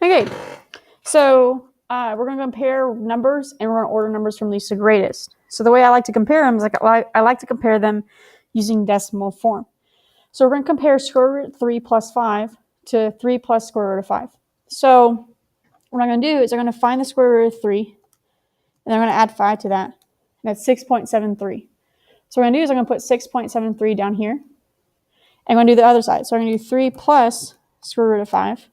Okay, so we're going to compare numbers, and we're going to order numbers from least to greatest. So the way I like to compare them is I like to compare them using decimal form. So we're going to compare square root of 3 plus 5 to 3 plus square root of 5. So what I'm going to do is I'm going to find the square root of 3, and I'm going to add 5 to that. And that's 6.73. So what I'm going to do is I'm going to put 6.73 down here. And I'm going to do the other side. So I'm going to do 3 plus square root of 5,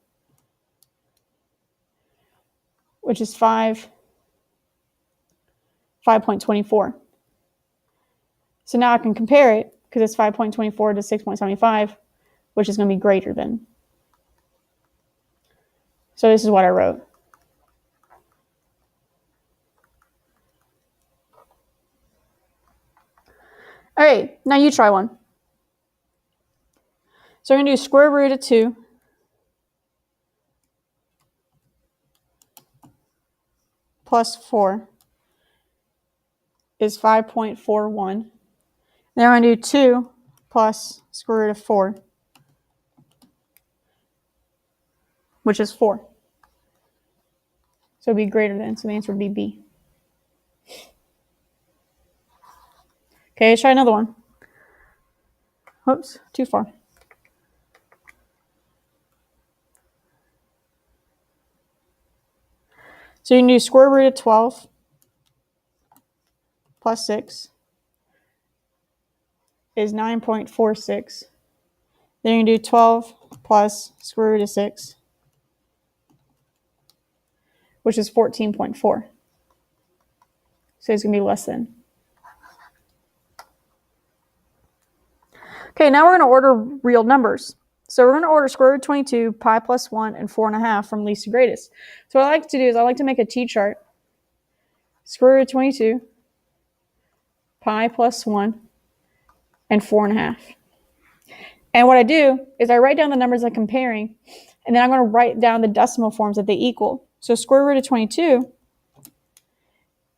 which is 5.24. So now I can compare it because it's 5.24 to 6.75, which is going to be greater than. So this is what I wrote. All right, now you try one. So we're going to do square root of 2 plus 4 is 5.41. Then we're going to do 2 plus square root of 4, which is 4. So it'd be greater than, so the answer would be B. Okay, let's try another one. Whoops, too far. So you can do square root of 12 plus 6 is 9.46. Then you can do 12 plus square root of 6, which is 14.4. So it's going to be less than. Okay, now we're going to order real numbers. So we're going to order square root of 22, pi plus 1, and 4.5 from least to greatest. So what I like to do is I like to make a t-chart. Square root of 22, pi plus 1, and 4.5. And what I do is I write down the numbers I'm comparing, and then I'm going to write down the decimal forms that they equal. So square root of 22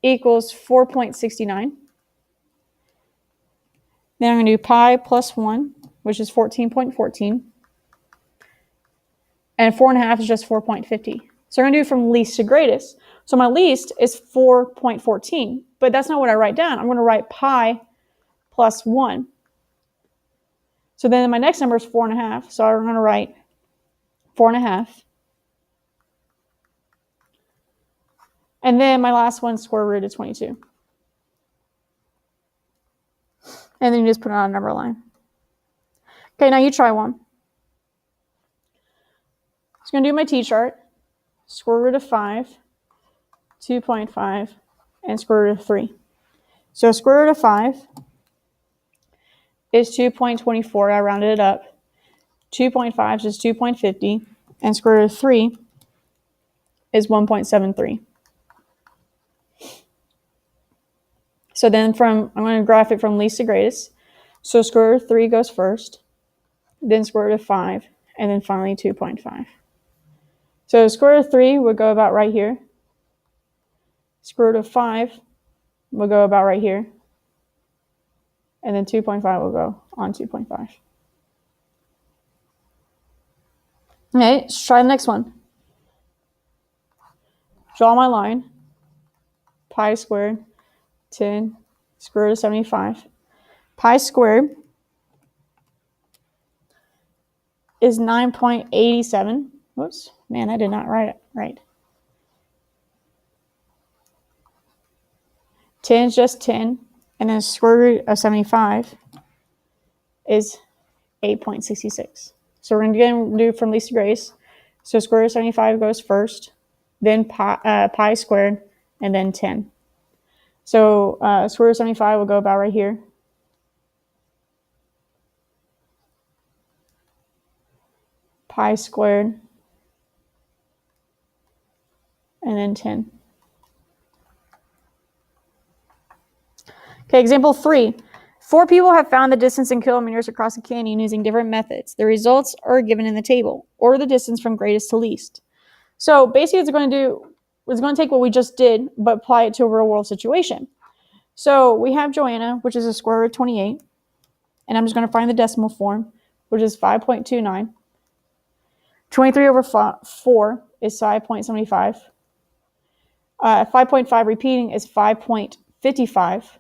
equals 4.69. Then I'm going to do pi plus 1, which is 14.14. And 4.5 is just 4.50. So I'm going to do from least to greatest. So my least is 4.14, but that's not what I write down. I'm going to write pi plus 1. So then my next number is 4.5. So I'm going to write 4.5. And then my last one is square root of 22. And then you just put it on a number line. Okay, now you try one. So I'm going to do my t-chart. Square root of 5, 2.5, and square root of 3. So square root of 5 is 2.24. I rounded it up. 2.5 is just 2.50. And square root of 3 is 1.73. So then I'm going to graph it from least to greatest. So square root of 3 goes first, then square root of 5, and then finally 2.5. So square root of 3 would go about right here. Square root of 5 will go about right here. And then 2.5 will go on 2.5. Okay, let's try the next one. Draw my line. Pi squared, 10, square root of 75. Pi squared is 9.87. Whoops, man, I did not write it right. 10 is just 10, and then square root of 75 is 8.66. So we're going to do from least to greatest. So square root of 75 goes first, then pi squared, and then 10. So square root of 75 will go about right here. Pi squared, and then 10. Okay, example 3. 4 people have found the distance in kilometers across a canyon using different methods. The results are given in the table. Order the distance from greatest to least. So basically it's going to take what we just did, but apply it to a real world situation. So we have Joanna, which is a square root of 28. And I'm just going to find the decimal form, which is 5.29. 23 over 4 is 5.75. 5.5 repeating is 5.55.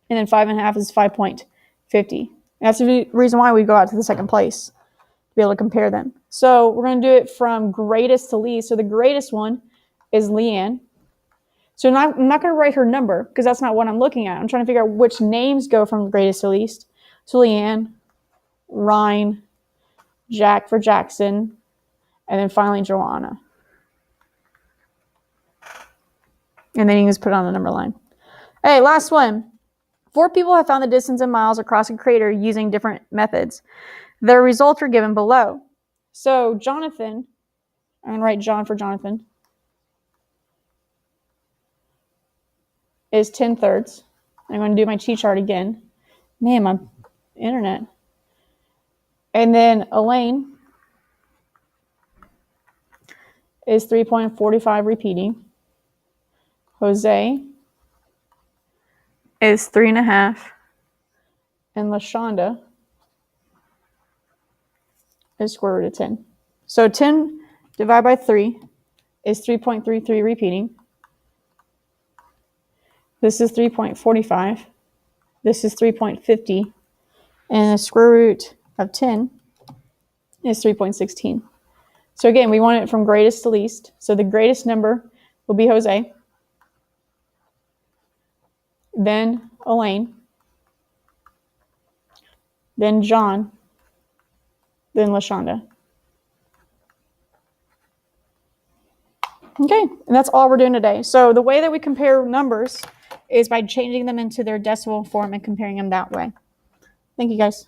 And then 5.5 is 5.50. That's the reason why we go out to the second place, to be able to compare them. So we're going to do it from greatest to least. So the greatest one is Leanne. So I'm not going to write her number because that's not what I'm looking at. I'm trying to figure out which names go from greatest to least. So Leanne, Ryan, Jack for Jackson, and then finally Joanna. And then you can just put it on the number line. Hey, last one. 4 people have found the distance in miles across a crater using different methods. Their results are given below. So Jonathan, I'm going to write John for Jonathan, is 10/3. I'm going to do my cheat chart again. Man, my internet. And then Elaine is 3.45 repeating. Jose is 3.5. And LaShonda is square root of 10. So 10 divided by 3 is 3.33 repeating. This is 3.45. This is 3.50. And the square root of 10 is 3.16. So again, we want it from greatest to least. So the greatest number will be Jose, then Elaine, then John, then LaShonda. Okay, and that's all we're doing today. So the way that we compare numbers is by changing them into their decimal form and comparing them that way. Thank you, guys.